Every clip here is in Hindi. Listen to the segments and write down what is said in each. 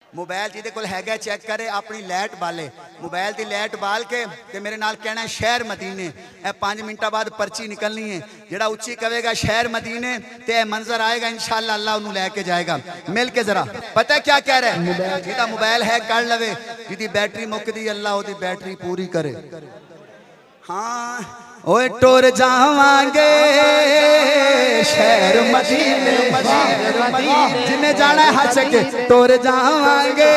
मोबाइल जिहदे कोल हैगा चेक करे, अपनी लाइट बाले, मोबाइल की लाइट बाल के ते मेरे नाल कहना है शहर मदीने। ए 5 मिनटां बाद पर्ची निकलनी है, जिहड़ा उच्ची कहेगा शहर मदीने ते ए मंजर आएगा, इंशाअल्लाह अल्लाह उन्होंने लैके जाएगा। मिल के जरा पता है क्या कह रहा है, जिहदा मोबाइल है कर लवे, जिहदी बैटरी मुकदी अल्लाह उहदी बैटरी पूरी करे। हाँ ओए टुर जावांगे शहर मदीने, जिन्हें जाना है हज के टुर जावांगे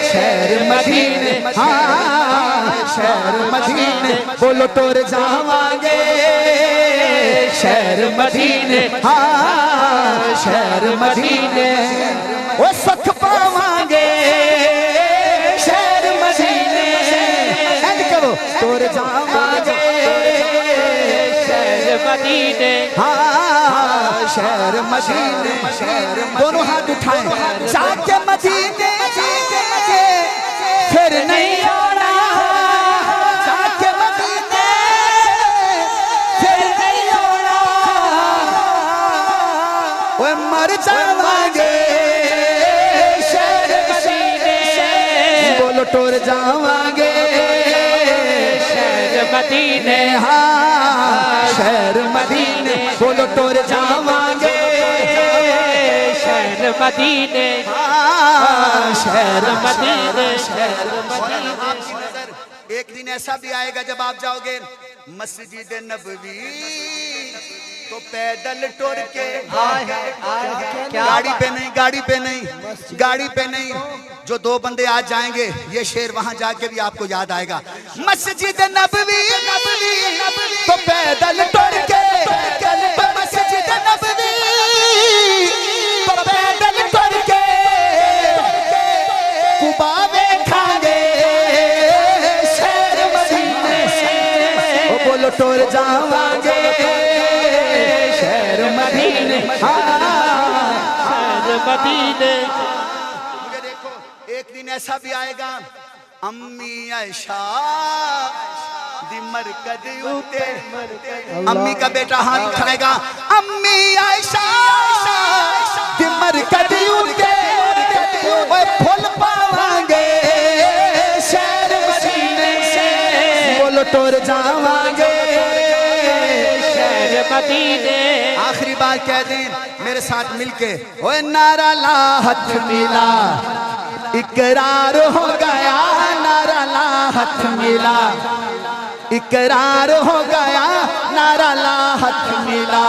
शहर मदीने। हाँ शहर मदीने, बोलो टुर जावांगे शहर मदीने। हाँ शहर मदीने, ओ सुख पावांगे शहर मदीने। एंड करो टुर जावांगे शहर मदीने। हाँ शहर मदीने, दोनों हाथ उठाएं, जाके मदीने फिर नहीं आना, जाके मदीने फिर नहीं आना। वो मर जावांगे शहर मदीने, बोलो टुर जावांगे शहर मदीने। हाँ शहर मदीने, बोलो टुर जावांगे शहर मदीने। हाँ शहर मदीने, शहर मदीने। एक दिन ऐसा भी आएगा जब आप जाओगे मस्जिद नबवी तो पैदल टुर के, गाड़ी पे नहीं, गाड़ी पे नहीं, गाड़ी पे नहीं। जो 2 बंदे आज जाएंगे ये शेर वहां जाके भी आपको याद आएगा। मस्जिद नबवी तो पैदल टुर के, मस्जिद नबवी तो पैदल टुर के, कुबा देखांगे शहर मदीने। ओ बोलो टुर जावांगे शहर मदीने। हाँ शहर मदीने। मुझे देखो एक दिन ऐसा भी आएगा, अम्मी आयशा दी मरकद उते, अम्मी का बेटा हाथ उठाएगा, अम्मी आयशा दी मरकद उते, ओए फुल पावांगे शहर मदीने। बोलो टुर जावांगे शहर मदीने। आखिरी बार कह दें मेरे साथ मिलके, ओए नारा ला हाथ मिला इकरार हो गया, नारा ला हाथ मिला इकरार हो गया, नारा ला हाथ मिला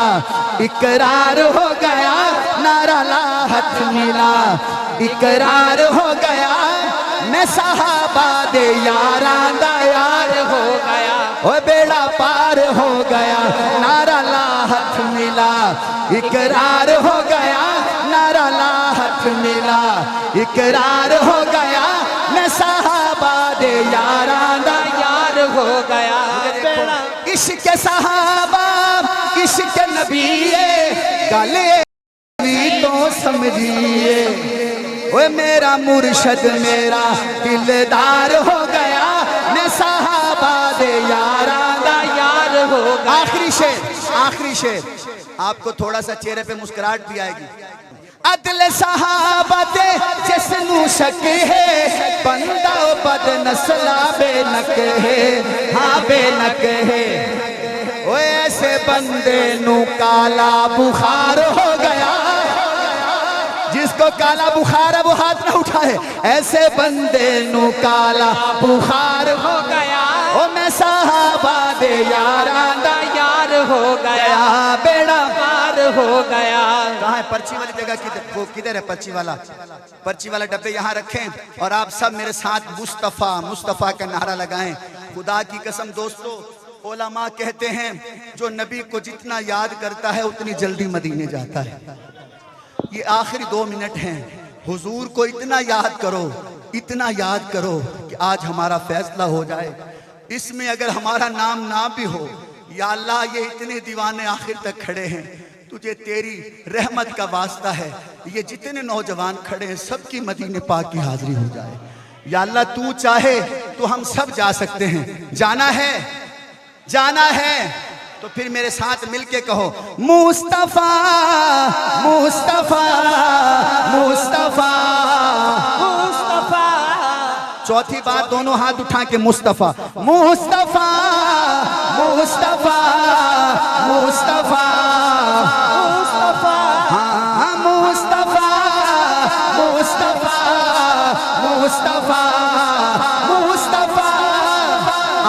इकरार हो गया, नारा ला हाथ मिला इकरार हो गया। मैं सहाबा दे यारां दा यार हो गया, ओ बेड़ा पार हो गया, नारा ला हाथ मिला इकरार हो गया, नारा ला हाथ मिला इकरार हो गया। मैं सहाबा दे यारां दा यार हो गया। इश्क सहाबा इश्क नबी गले भी तो समझिए, ओए मेरा मुर्शद मेरा दिलदार हो गया। मैं सहाबा दे यारां दा यार हो गया। आखिरी शेर, आखिरी शेर, आपको थोड़ा सा चेहरे पे मुस्कुराहट भी आएगी। अदल सहाबा दे जिसनू शक है, बंदा बद नस्ला बेनक है, हाँ बेनक है। ओए ऐसे बंदे नू काला बुखार हो गया, जिसको काला बुखार है वो हाथ ना उठाए। ऐसे बंदे नू काला बुखार हो गया, ओ मैं सहाबा दे यारां दा यार हो गया, बेड़ा पार हो गया। कहाँ है पर्ची वाली जगह, वो किधर है पर्ची वाला? पर्ची वाला डब्बे यहाँ रखें और आप सब मेरे साथ मुस्तफ़ा मुस्तफ़ा का नारा लगाएं। खुदा की कसम दोस्तों, उलमा कहते हैं जो नबी को जितना याद करता है उतनी जल्दी मदीने जाता है। ये आखिरी 2 मिनट हैं, हुजूर को इतना याद करो, इतना याद करो कि आज हमारा फैसला हो जाए। इसमें अगर हमारा नाम ना भी हो, या अल्लाह ये इतने दीवाने आखिर तक खड़े हैं, तुझे तेरी रहमत का वास्ता है, ये जितने नौजवान खड़े हैं सबकी मदीने पाक की हाजिरी हो जाए। या अल्लाह तू चाहे तो हम सब जा सकते हैं। जाना है, जाना है तो फिर मेरे साथ मिलके कहो मुस्तफा मुस्तफा मुस्तफा चौथी बात, दोनों हाथ उठा के मुस्तफा मुस्तफा मुस्तफा मुस्तफा मुस्तफा, हाँ मुस्तफा मुस्तफा मुस्तफा मुस्तफा।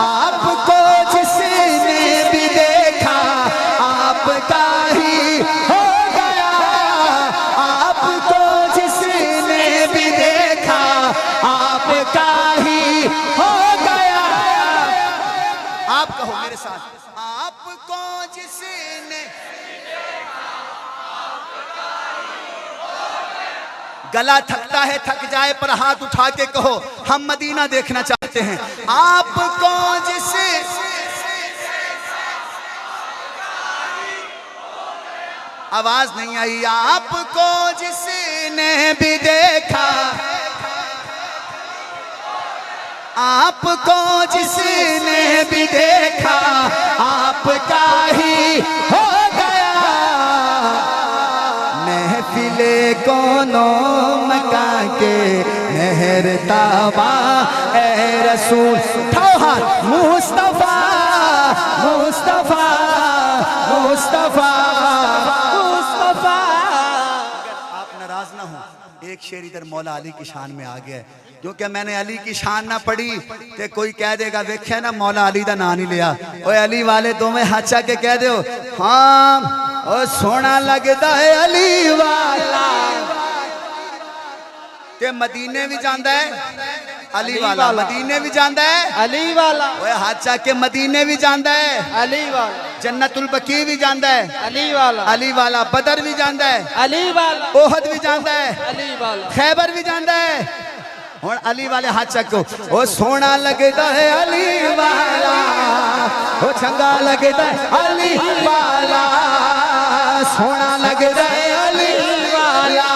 आपको जिसने भी देखा आपका ही हो गया, आपको जिसने भी देखा आपका ही हो गया। आप कहो मेरे साथ, आपको जिसने, गला थकता है थक जाए पर हाथ उठा के कहो हम मदीना देखना चाहते हैं। आपको जिसे, आवाज नहीं आई, आपको जिसने भी देखा, आपको जिसने भी देखा आपका ही हो गया। महफिले कोनो मका के मेहर ताबा ए रसूल, उठाओ हाथ, मुस्तफा मुस्तफा मुस्तफा मुस्तफा। आप नाराज ना हो, एक शेर इधर मौला अली की शान में आ गया है, क्योंकि मैंने अली की शान ना पढ़ी तो कोई कह देगा वेख्या ना मौला अली दा नाम नहीं लिया। ओए अली वाले दोवें हाथ चा के कह दो हाँ ओ सोना लगदा है अली वाला। ते मदीने भी जांदा है अली वाला, मदीने भी जांदा है अली वाला, ओए हाथ चा के मदीने भी जांदा है अली वाला, जन्नतुल बकी भी जांदा है अली वाला, अली वाला, बदर भी जांदा है अली वाला, ओहद भी जांदा है अली वाला, खैबर भी जांदा है। हुण अली वाले हाथ चको, ओ सोना लगदा है अली वाला, ओ चंगा लगदा है अली वाला, सोना लगदा है अली वाला,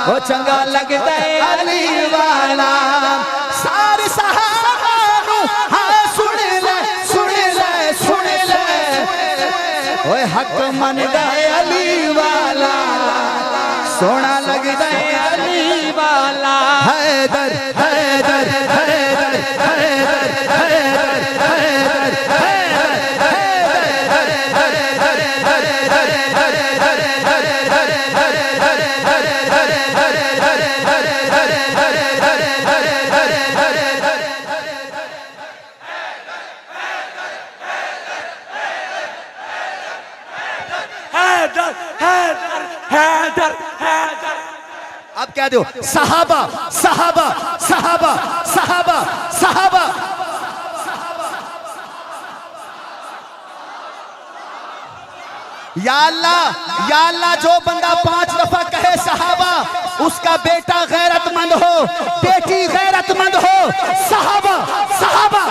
ओ चंगा लगदा है अली वाला। सारे सहाबा नू हां सुन ले सुन ले सुन ले, ओए हक मनदा है अली वाला, सोना लगदा है अली वाला। हैदर हैदर हैदर हैदर हैदर हैदर हैदर हैदर। अब क्या दो, सहाबा सहाबा सहाबा सहाबा सहाबा। या अल्लाह जो बंदा 5 दफा कहे सहाबा उसका बेटा गैरतमंद हो, बेटी गैरतमंद हो। सहाबा सहाबा